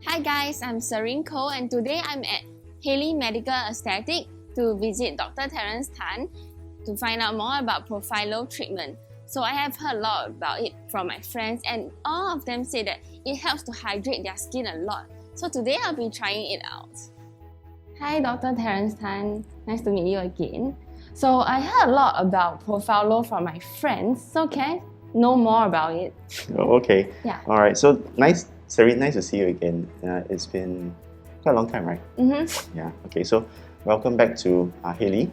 Hi guys, I'm Serene Koh and today I'm at Halley Medical Aesthetics to visit Dr. Terence Tan to find out more about Profhilo treatment. So I have heard a lot about it from my friends and all of them say that it helps to hydrate their skin a lot. So today I'll be trying it out. Hi Dr. Terence Tan, nice to meet you again. So I heard a lot about Profhilo from my friends, so can I know more about it? Oh, okay. Yeah. All right. So nice, Serene. Nice to see you again. It's been quite a long time, right? Mm-hmm. Yeah. Okay. So welcome back to Halley.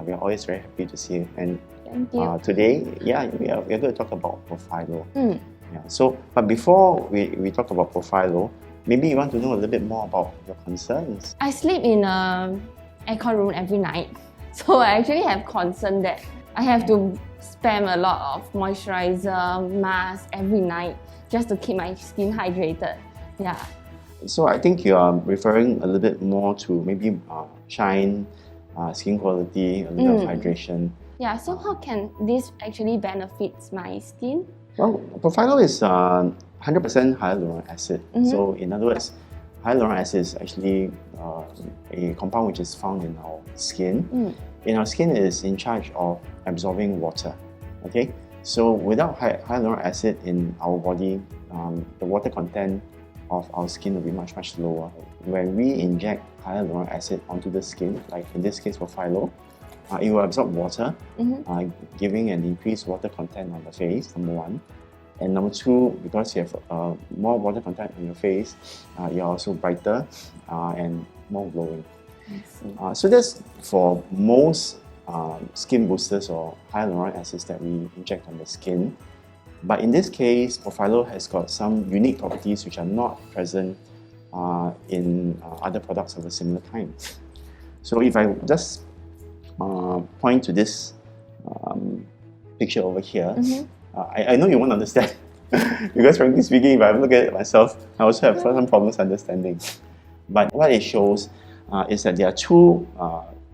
We are always very happy to see you. And Thank you. today, we are going to talk about Profhilo. Mm. Yeah. So, but before we talk about Profhilo, maybe you want to know a little bit more about your concerns. I sleep in an aircon room every night, so I actually have concern that I have to spam a lot of moisturizer, mask every night just to keep my skin hydrated. Yeah. So I think you are referring a little bit more to maybe shine, skin quality, a little of hydration. Yeah, so how can this actually benefit my skin? Well, Profhilo is 100% hyaluronic acid. So in other words, hyaluronic acid is actually a compound which is found in our skin. And our skin is in charge of absorbing water. Okay, so without hyaluronic acid in our body, the water content of our skin will be much lower. When we inject hyaluronic acid onto the skin, like in this case Profhilo, it will absorb water, giving an increased water content on the face, number one. And number two, because you have more water content on your face, you're also brighter and more glowing. So that's for most skin boosters or hyaluronic acids that we inject on the skin. But in this case, Profhilo has got some unique properties which are not present in other products of a similar kind. So if I just point to this picture over here, I know you won't understand because frankly speaking, if I look at it myself, I also have some problems understanding. But what it shows is that there are two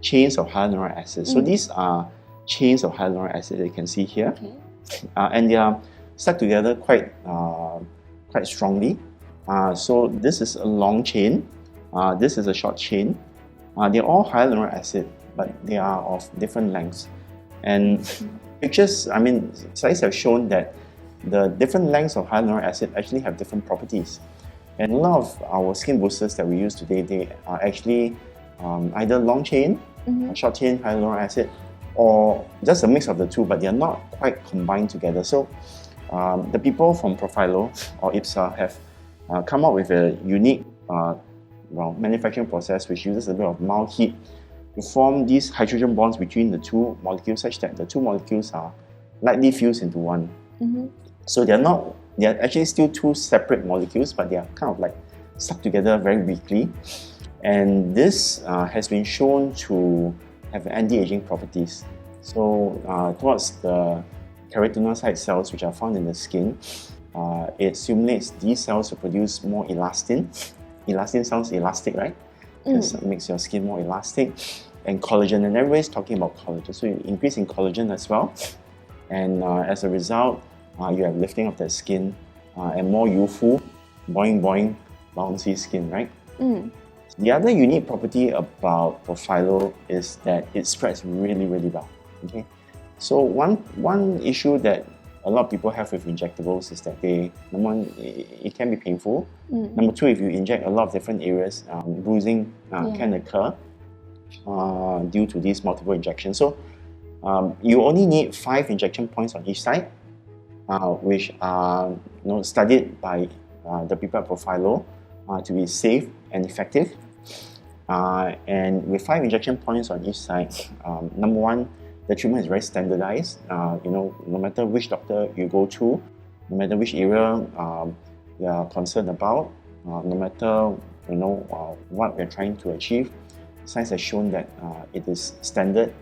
chains of hyaluronic acid. So these are chains of hyaluronic acid that you can see here, and they are stuck together quite strongly. So this is a long chain, this is a short chain. They're all hyaluronic acid, but they are of different lengths. And pictures, I mean, slides have shown that the different lengths of hyaluronic acid actually have different properties. And a lot of our skin boosters that we use today, they are actually either long chain, short chain hyaluronic acid, or just a mix of the two, but they are not quite combined together. So the people from Profhilo or IPSA have come up with a unique manufacturing process which uses a bit of mild heat to form these hydrogen bonds between the two molecules such that the two molecules are lightly fused into one. So they are actually still two separate molecules, but they are kind of like stuck together very weakly. And this has been shown to have anti-aging properties. So towards the keratinocyte cells which are found in the skin, it stimulates these cells to produce more elastin. Elastin sounds elastic, right? It makes your skin more elastic. And collagen, and everybody's talking about collagen. So you increase in collagen as well. And as a result, you have lifting of the skin and more youthful, boing, bouncy skin, right? The other unique property about Profhilo is that it spreads really well. Okay, so one issue that a lot of people have with injectables is that number one, it can be painful. Number two, if you inject a lot of different areas, bruising can occur due to these multiple injections. So you only need 5 injection points on each side, which are studied by the people at Profhilo to be safe and effective. And with 5 injection points on each side, number one, the treatment is very standardized. No matter which doctor you go to, no matter which area you are concerned about, no matter what we're trying to achieve, science has shown that it is standard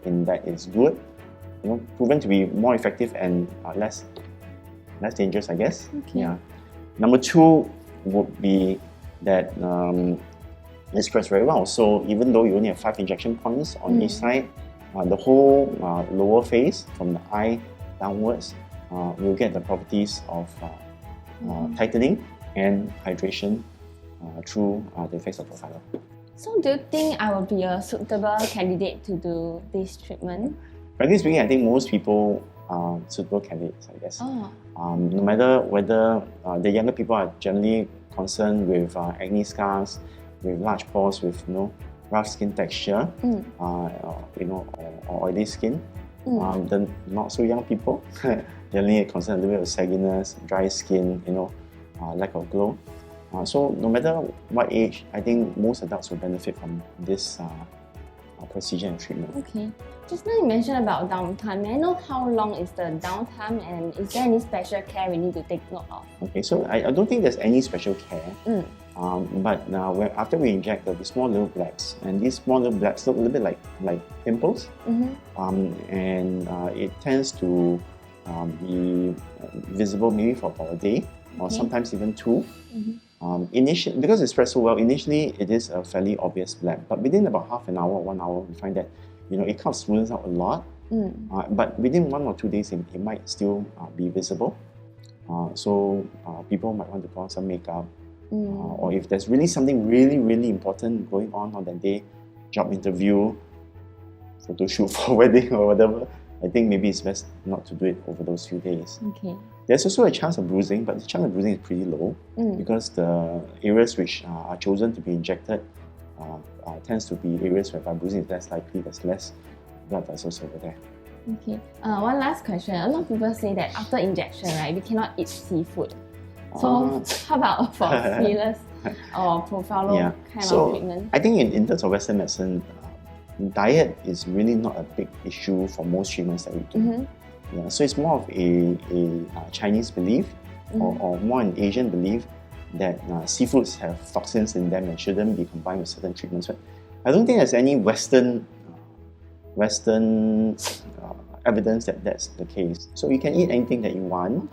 in that it's good, proven to be more effective and less dangerous, I guess. Okay. Yeah. Number two would be that it spreads very well. So even though you only have 5 injection points on each side, the whole lower face from the eye downwards will get the properties of tightening and hydration through the effects of Profhilo. So do you think I will be a suitable candidate to do this treatment? Frankly speaking, I think most people are suitable candidates, I guess. No matter whether the younger people are generally concerned with acne scars, with large pores, with rough skin texture, or oily skin. The not so young people generally concerned a little bit of sagginess, dry skin, lack of glow. So no matter what age, I think most adults will benefit from this procedure and treatment. Okay. Just now you mentioned about downtime. May I know how long is the downtime, and is there any special care we need to take note of? Okay, so I don't think there's any special care. But after we inject, there'll be small little blebs, and these small little blebs look a little bit like pimples, and it tends to be visible maybe for about a day, or sometimes even two. Initially, because it spreads so well, initially it is a fairly obvious bleb, but within about half an hour or 1 hour, we find that it kind of smooths out a lot. But within 1 or 2 days, it might still be visible. So people might want to put on some makeup, or if there's really something really important going on that day, job interview, photo shoot for wedding or whatever, I think maybe it's best not to do it over those few days. Okay. There's also a chance of bruising, but the chance of bruising is pretty low because the areas which are chosen to be injected tends to be areas where bruising is less likely. There's less blood vessels over there. Okay. One last question. A lot of people say that after injection, right, we cannot eat seafood. So how about for fillers or Profhilo kind of treatment? I think in terms of Western medicine, diet is really not a big issue for most treatments that we do. So it's more of a Chinese belief or more an Asian belief that seafoods have toxins in them and shouldn't be combined with certain treatments. But I don't think there's any Western evidence that that's the case. So you can eat anything that you want.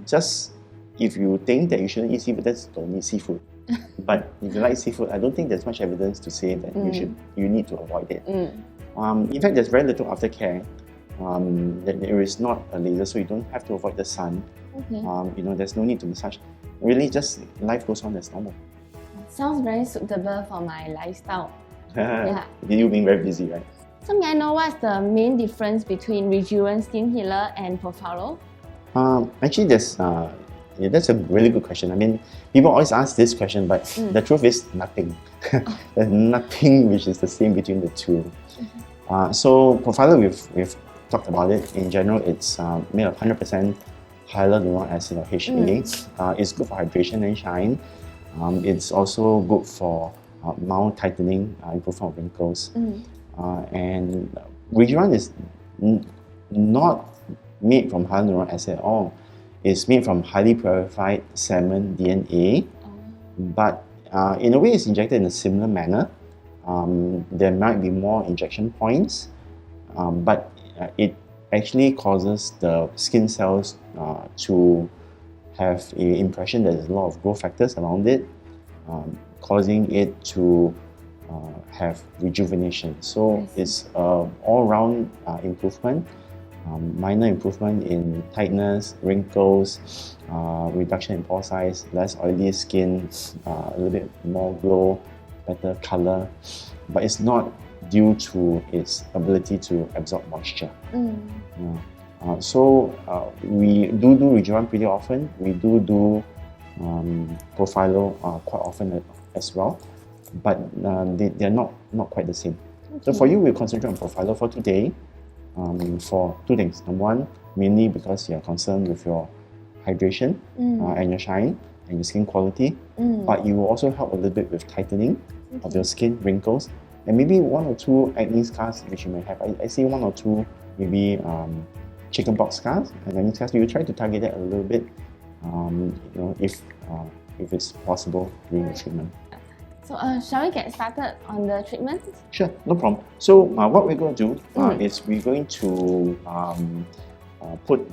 Just if you think that you shouldn't eat seafood, that's don't eat seafood. But if you like seafood, I don't think there's much evidence to say that you need to avoid it. In fact, there's very little aftercare. There is not a laser, so you don't have to avoid the sun. There's no need to massage. Really, just life goes on as normal. Sounds very suitable for my lifestyle. You being very busy, right? So may I know what's the main difference between Rejuven Skin Healer and Profhilo? Actually, that's a really good question. I mean, people always ask this question, but the truth is nothing. There's nothing which is the same between the two. So Profhilo, we've talked about it. In general, it's made of 100% hyaluronic acid or HA. It's good for hydration and shine. It's also good for mild tightening, improvement of wrinkles. And Rejuven is not made from hyaluronic acid at all. It's made from highly purified salmon DNA, but in a way it's injected in a similar manner. There might be more injection points, but it actually causes the skin cells to have an impression that there's a lot of growth factors around it, causing it to have rejuvenation. So it's an all-round improvement, minor improvement in tightness, wrinkles, reduction in pore size, less oily skin, a little bit more glow, better color, but it's not due to its ability to absorb moisture. So we do Rejuven pretty often. We do Profhilo quite often as well, but they're not quite the same. So for you, we'll concentrate on Profhilo for today for two things. Number one, mainly because you're concerned with your hydration and your shine and your skin quality, but you will also help a little bit with tightening of your skin, wrinkles, and maybe 1 or 2 acne scars which you may have. I see 1 or 2 maybe chickenpox scars and acne scars. We will try to target that a little bit, if it's possible during the treatment. So shall we get started on the treatment? Sure, no problem. So what we're going to do is we're going to put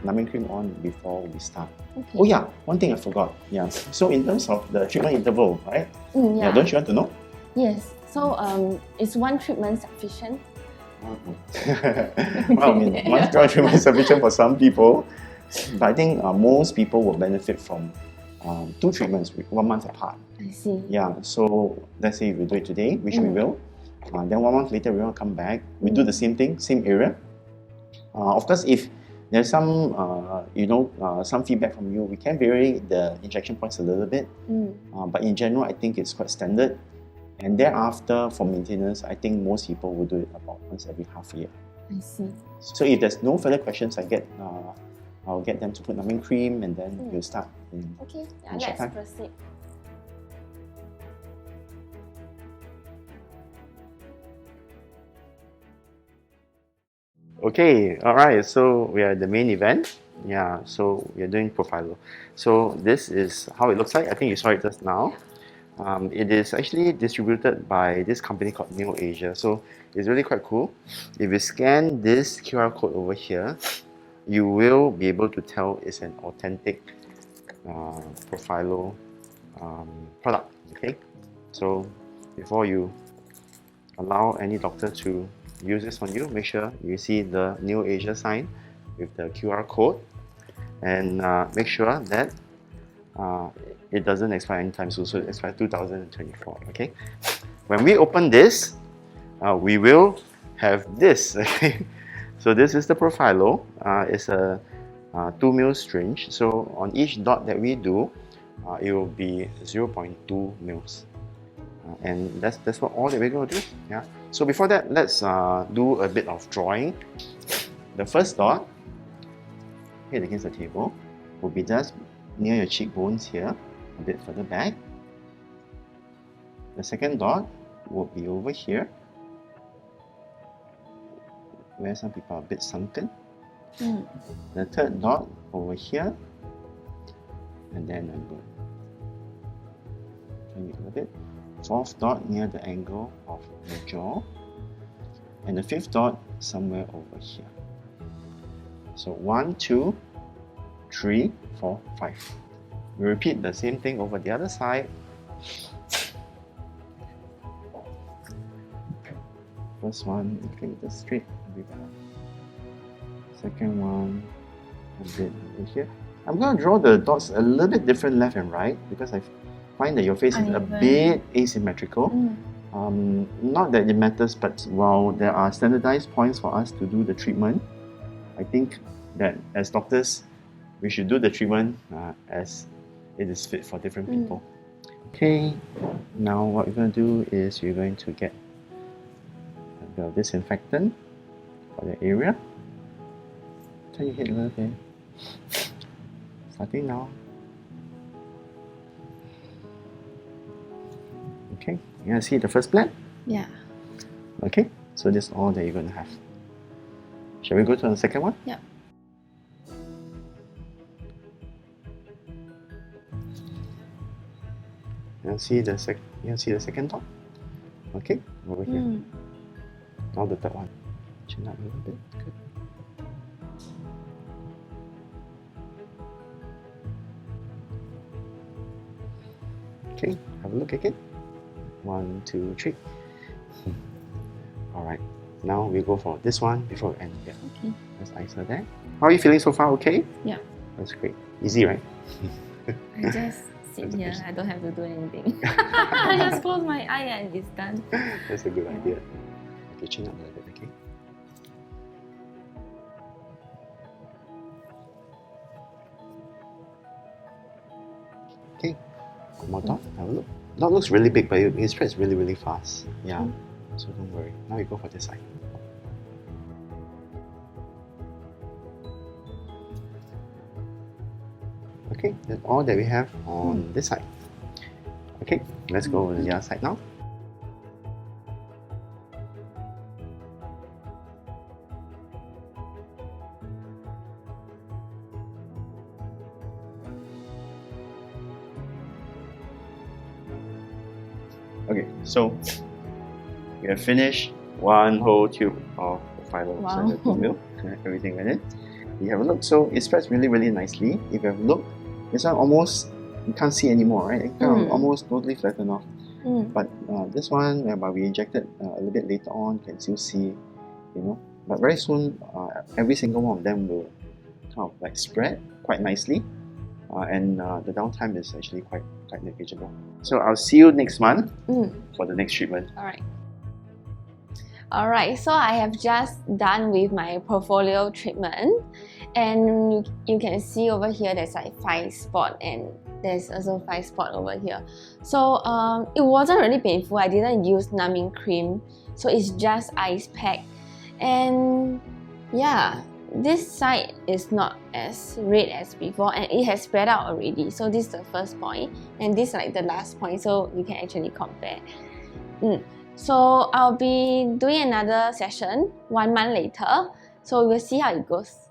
numbing cream on before we start. Oh yeah, one thing I forgot. Yeah. So in terms of the treatment interval, right? Yeah. Don't you want to know? Yes. So is one treatment sufficient? Well, I mean, one treatment is sufficient for some people, but I think most people will benefit from 2 treatments 1 month apart. I see. Yeah, so let's say if we do it today, which we will, then 1 month later we will come back, we do the same thing, same area. Of course, if there's some, some feedback from you, we can vary the injection points a little bit. But in general, I think it's quite standard. And thereafter, for maintenance, I think most people will do it about once every half a year. I see. So if there's no further questions, I'll get them to put numbing cream, and then we'll start. Okay, in short let's time. proceed. Okay, alright, so we are at the main event. Yeah, so we are doing Profhilo. So this is how it looks like. I think you saw it just now. It is actually distributed by this company called Neo Asia. So it's really quite cool. If you scan this QR code over here, you will be able to tell it's an authentic Profhilo product. Okay, so before you allow any doctor to use this on you, make sure you see the Neo Asia sign with the QR code, and make sure that it doesn't expire anytime soon, so it expires 2024. Okay, when we open this, we will have this. Okay, so this is the Profhilo. It's a 2 mil syringe, so on each dot that we do, it will be 0.2 mils. And that's what all that we're going to do. Yeah. So before that, let's do a bit of drawing. The first dot, head against the table, will be just near your cheekbones here, a bit further back. The second dot will be over here, where some people are a bit sunken. The third dot over here, and then I'm going to turn it a little bit. Fourth dot near the angle of the jaw, and the fifth dot somewhere over here. So 1, 2, 3, 4, 5. We repeat the same thing over the other side. First one, looking the straight a bit back. Second one, a bit over here. I'm going to draw the dots a little bit different left and right because I find that your face is a bit asymmetrical. Not that it matters, but while there are standardized points for us to do the treatment, I think that as doctors, we should do the treatment as it is fit for different people. Okay, now what we're going to do is we're going to get a bit of disinfectant for the area. Turn your head a little bit. Starting now. Okay, you want to see the first blend? Yeah. Okay, so this is all that you're going to have. Shall we go to the second one? Yeah. You want to see the second dot? Okay, over here. Now the third one. Chin up a little bit. Good. Okay, have a look again. 1, 2, 3. Alright, now we go for this one before we end here. Okay. Let's answer that. How are you feeling so far? Okay? Yeah. That's great. Easy, right? I just sit here. I don't have to do anything. I just close my eye and it's done. That's a good idea. Okay, chin up a little bit, okay? Okay, one more dot. Have a look. Dot looks really big, but it spreads really, really fast. Yeah, so don't worry. Now you go for this side. Okay, that's all that we have on this side. Okay, let's go to the other side now. Okay, so we have finished one whole tube of Profhilo. Wow. So the 2 mil, everything in it. You have a look, so it spreads really, really nicely. If you have a look, this one almost, you can't see anymore, right? It kind of almost totally flattened off. But this one, whereby we injected a little bit later on, you can still see, you know. But very soon, every single one of them will kind of like spread quite nicely. and the downtime is actually quite negligible. So I'll see you next month for the next treatment. Alright, so I have just done with my Profhilo treatment, and you can see over here there's like 5 spots, and there's also 5 spots over here. So it wasn't really painful. I didn't use numbing cream, so it's just ice pack. And yeah, this side is not as red as before, and it has spread out already. So this is the first point, and this is like the last point, so you can actually compare. So I'll be doing another session 1 month later, so we'll see how it goes.